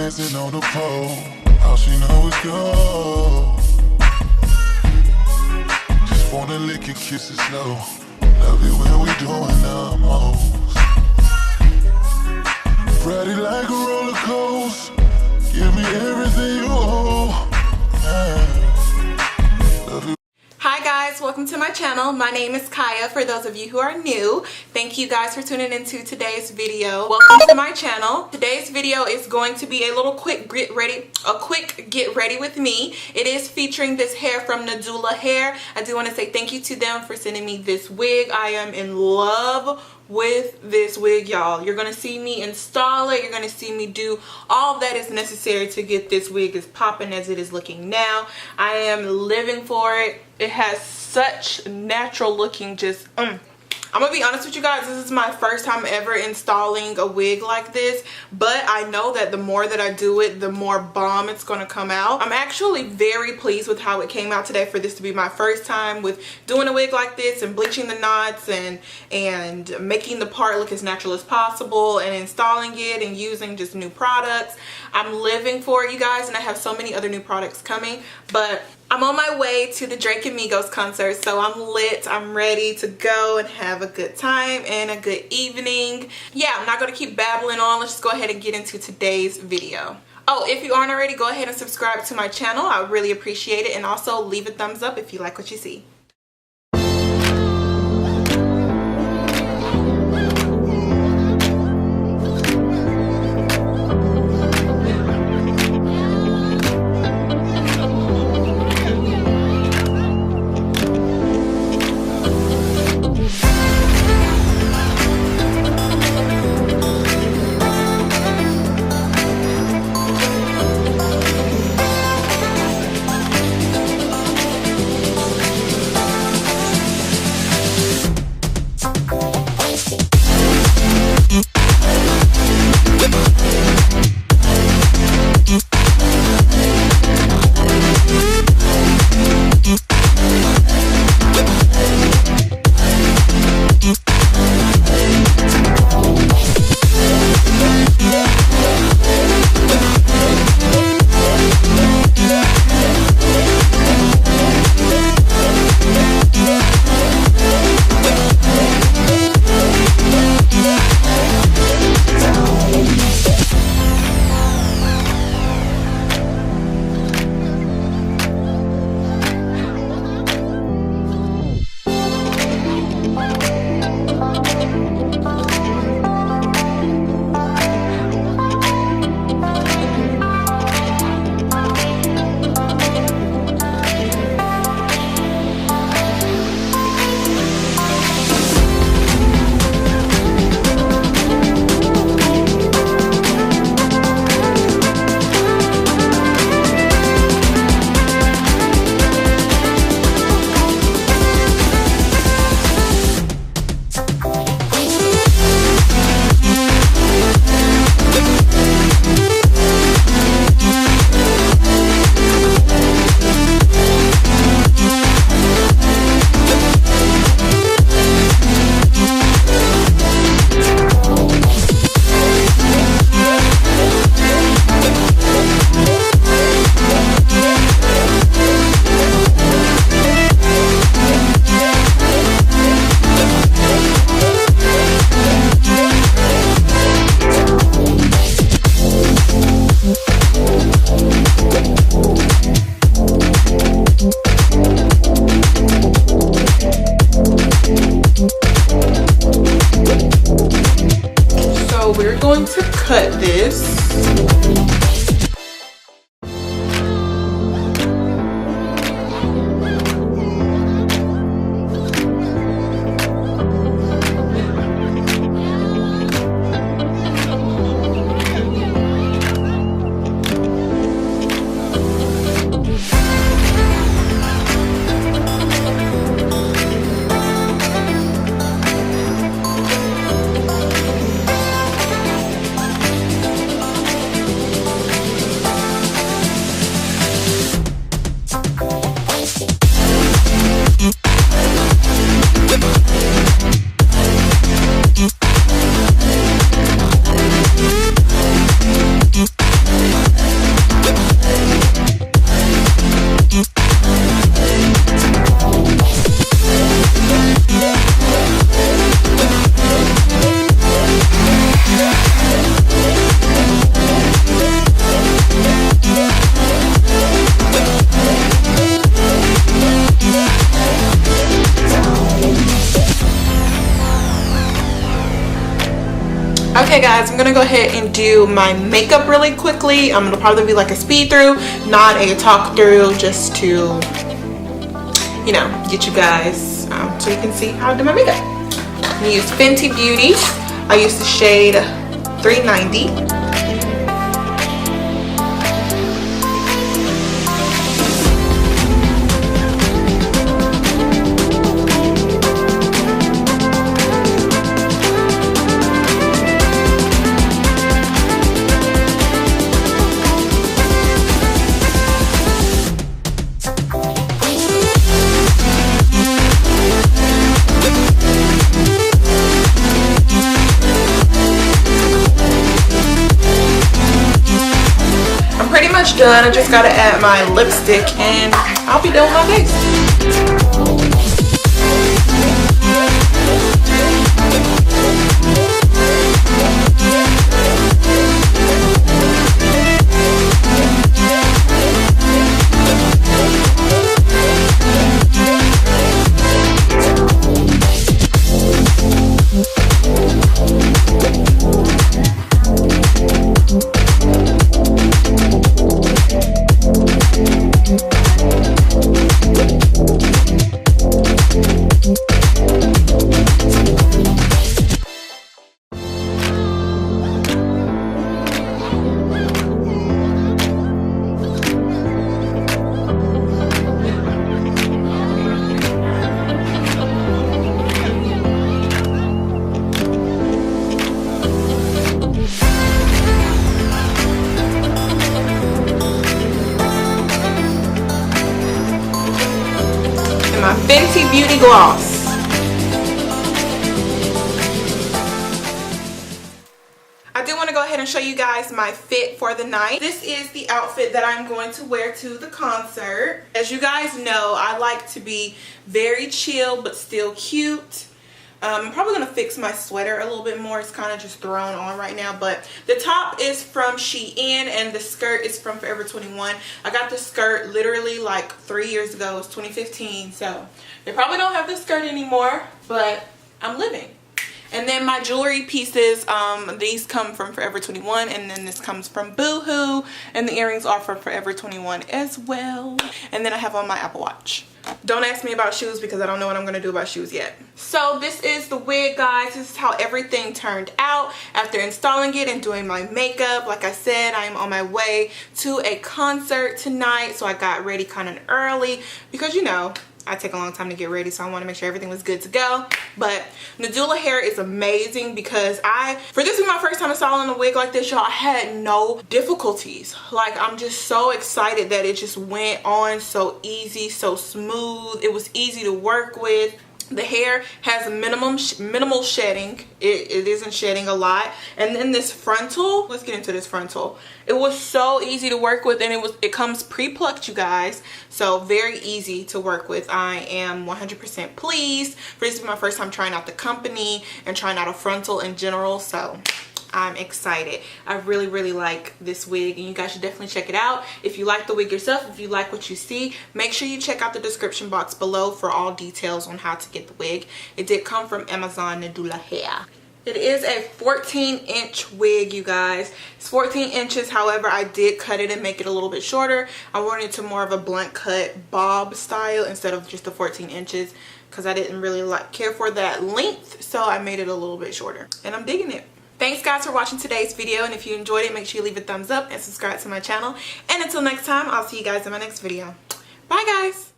dancing on the pole. All she know is go. Just wanna lick your kisses slow. Love it when we doing the most. Ride it like a roller coaster. Give me everything you owe. Love it. Hi guys, welcome to my channel. My name is Kaya. For those of you who are new, thank you guys for tuning into today's video. Welcome to my channel. Today's video is going to be a little quick get ready with me. It is featuring this hair from Nadula Hair. I do want to say thank you to them for sending me this wig. I am in love with this wig, y'all. You're gonna see me install it. You're gonna see me do all that is necessary to get this wig as popping as it is looking now. I am living for it. It has such natural looking, just I'm gonna be honest with you guys, this is my first time ever installing a wig like this, but I know that the more that I do it, the more bomb it's gonna come out. I'm actually very pleased with how it came out today for this to be my first time with doing a wig like this and bleaching the knots and making the part look as natural as possible and installing it and using just new products. I'm living for it, you guys, and I have so many other new products coming, but I'm on my way to the Drake and Migos concert, so I'm lit. I'm ready to go and have a good time and a good evening. Yeah, I'm not going to keep babbling on. Let's just go ahead and get into today's video. Oh, if you aren't already, go ahead and subscribe to my channel. I would really appreciate it. And also leave a thumbs up if you like what you see. We're going to cut this. Okay guys, I'm gonna go ahead and do my makeup really quickly. It'll probably be like a speed through, not a talk through, just to, you know, get you guys so you can see how I do my makeup. I'm gonna use Fenty Beauty. I use the shade 390. Done. I just gotta add my lipstick and I'll be done with my face. My Fenty Beauty gloss. I do want to go ahead and show you guys my fit for the night. This is the outfit that I'm going to wear to the concert. As you guys know, I like to be very chill but still cute. I'm probably going to fix my sweater a little bit more. It's kind of just thrown on right now. But the top is from Shein and the skirt is from Forever 21. I got the skirt literally like 3 years ago. It's 2015. So they probably don't have this skirt anymore. But I'm living. And then my jewelry pieces, these come from Forever 21. And then this comes from Boohoo. And the earrings are from Forever 21 as well. And then I have on my Apple Watch. Don't ask me about shoes because I don't know what I'm going to do about shoes yet. So this is the wig, guys. This is how everything turned out after installing it and doing my makeup. Like I said, I am on my way to a concert tonight. So I got ready kind of early because, you know, I take a long time to get ready, so I want to make sure everything was good to go. But Nadula hair is amazing because for this is my first time installing a wig like this, y'all. I had no difficulties. Like, I'm just so excited that it just went on so easy, so smooth. It was easy to work with. The hair has minimal shedding. It isn't shedding a lot. And then this frontal, let's get into this frontal. It was so easy to work with, and it comes pre-plucked, you guys. So very easy to work with. I am 100% pleased. This is my first time trying out the company and trying out a frontal in general. So I'm excited. I really like this wig, and you guys should definitely check it out. If you like the wig yourself, if you like what you see, make sure you check out the description box below for all details on how to get the wig. It did come from Amazon Nadula hair. It is a 14-inch wig, you guys. It's 14 inches. However, I did cut it and make it a little bit shorter. I wanted it to more of a blunt cut bob style instead of just the 14 inches because I didn't really care for that length. So I made it a little bit shorter, and I'm digging it. Thanks guys for watching today's video, and if you enjoyed it, make sure you leave a thumbs up and subscribe to my channel. And until next time, I'll see you guys in my next video. Bye guys.